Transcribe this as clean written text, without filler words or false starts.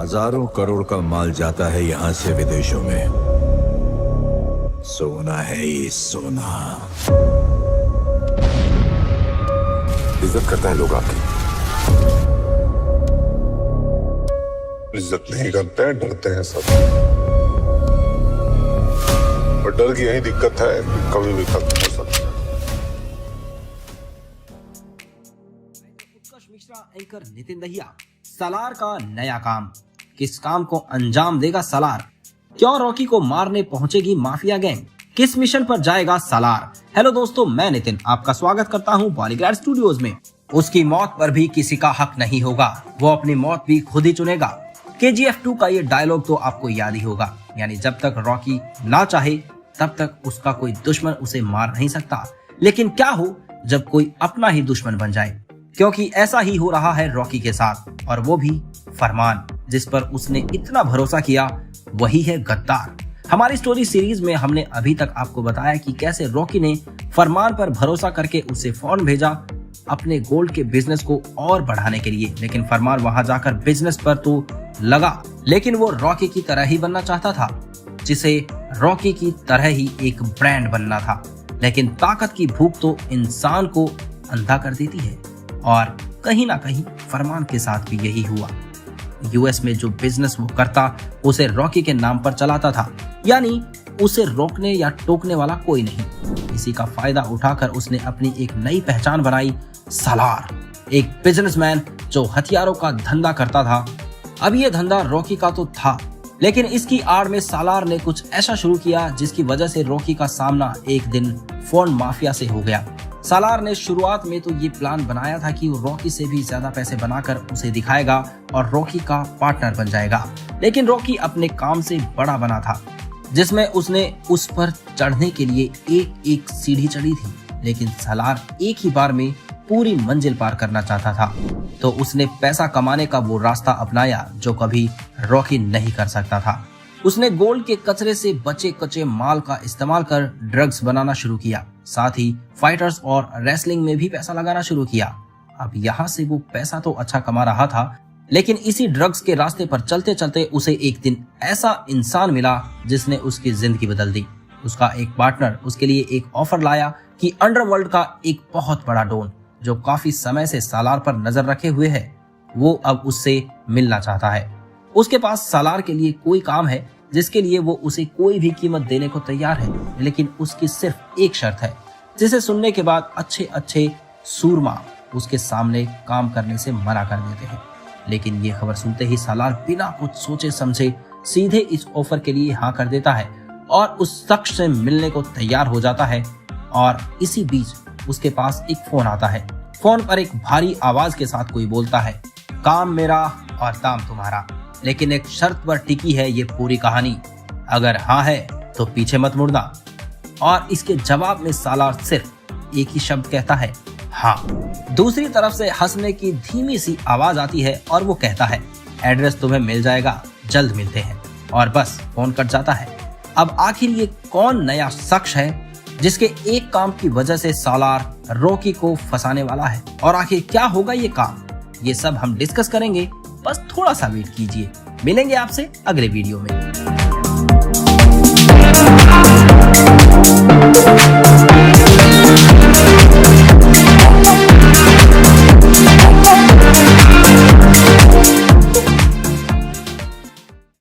हजारों करोड़ का माल जाता है यहाँ से विदेशों में। सोना है ये सोना। इज्जत करता है लोग आपकी, इज्जत नहीं करते हैं, डरते हैं सब। और डर की यही दिक्कत है, कभी भी खत्म हो सकता है। उत्कर्ष मिश्रा, एंकर नितिन दहिया। सलार का नया काम, किस काम को अंजाम देगा सलार? क्यों रॉकी को मारने पहुंचेगी माफिया गैंग? किस मिशन पर जाएगा सलार? हेलो दोस्तों, मैं नितिन आपका स्वागत करता हूं बॉलीग्राड स्टूडियोज में। उसकी मौत पर भी किसी का हक नहीं होगा, वो अपनी मौत भी खुद ही चुनेगा। KGF 2 का ये डायलॉग तो आपको याद ही होगा, यानी जब तक रॉकी ना चाहे तब तक उसका कोई दुश्मन उसे मार नहीं सकता। लेकिन क्या हो जब कोई अपना ही दुश्मन बन जाए, क्योंकि ऐसा ही हो रहा है रॉकी के साथ, और वो भी फरमान, जिस पर उसने इतना भरोसा किया वही है गद्दार। हमारी स्टोरी सीरीज में हमने अभी तक आपको बताया कि कैसे रॉकी ने फरमान पर भरोसा करके उसे फोन भेजा अपने गोल्ड के बिजनेस को और बढ़ाने के लिए। लेकिन फरमान वहां जाकर बिजनेस पर तो लगा, लेकिन वो रॉकी की तरह ही बनना चाहता था, जिसे रॉकी की तरह ही एक ब्रांड बनना था। लेकिन ताकत की भूख तो इंसान को अंधा कर देती है, और कहीं ना कहीं फरमान के साथ भी यही हुआ। यूएस में जो बिजनेस वो करता उसे रॉकी के नाम पर चलाता था, यानी उसे रोकने या टोकने वाला कोई नहीं। इसी का फायदा उठाकर उसने अपनी एक नई पहचान बनाई, सलार, एक बिजनेसमैन जो हथियारों का धंधा करता था। अब ये धंधा रॉकी का तो था, लेकिन इसकी आड़ में सालार ने कुछ ऐसा शुरू किया जिसकी वजह से रॉकी का सामना एक दिन फोन माफिया से हो गया। सालार ने शुरुआत में तो ये प्लान बनाया था कि वो रॉकी से भी ज्यादा पैसे बनाकर उसे दिखाएगा और रॉकी का पार्टनर बन जाएगा। लेकिन रॉकी अपने काम से बड़ा बना था, जिसमें उसने उस पर चढ़ने के लिए एक एक सीढ़ी चढ़ी थी। लेकिन सालार एक ही बार में पूरी मंजिल पार करना चाहता था, तो उसने पैसा कमाने का वो रास्ता अपनाया जो कभी रॉकी नहीं कर सकता था। उसने गोल्ड के कचरे से बचे कच्चे माल का इस्तेमाल कर ड्रग्स बनाना शुरू किया। साथ ही फाइटर्स और रेसलिंग में भी पैसा लगाना शुरू किया। अब यहाँ से वो पैसा तो अच्छा कमा रहा था, लेकिन इसी ड्रग्स के रास्ते पर चलते चलते उसे एक दिन ऐसा इंसान मिला जिसने उसकी जिंदगी बदल दी। उसका एक पार्टनर उसके लिए एक ऑफर लाया कि अंडरवर्ल्ड का एक बहुत बड़ा डॉन जो काफी समय से सालार पर नजर रखे हुए है, वो अब उससे मिलना चाहता है। उसके पास सालार के लिए कोई काम है जिसके लिए वो उसे कोई भी कीमत देने को तैयार है, लेकिन उसकी सिर्फ एक शर्त है, जिसे सुनने के बाद अच्छे अच्छे सूरमा उसके सामने काम करने से मना कर देते हैं। लेकिन ये खबर सुनते ही सालार बिना कुछ सोचे समझे सीधे इस ऑफर के लिए हाँ कर देता है और उस शख्स से मिलने को तैयार हो जाता है। और इसी बीच उसके पास एक फोन आता है। फोन पर एक भारी आवाज के साथ कोई बोलता है, काम मेरा और दाम तुम्हारा, लेकिन एक शर्त पर टिकी है ये पूरी कहानी, अगर हाँ है तो पीछे मत मुड़ना। और इसके जवाब में सालार सिर्फ एक ही शब्द कहता है, हाँ। दूसरी तरफ से हंसने की धीमी सी आवाज आती है और वो कहता है, एड्रेस तुम्हें मिल जाएगा, जल्द मिलते हैं। और बस फोन कट जाता है। अब आखिर ये कौन नया शख्स है जिसके एक काम की वजह से सालार रॉकी को फंसाने वाला है, और आखिर क्या होगा ये काम? ये सब हम डिस्कस करेंगे, बस थोड़ा सा वेट कीजिए। मिलेंगे आपसे अगले वीडियो में।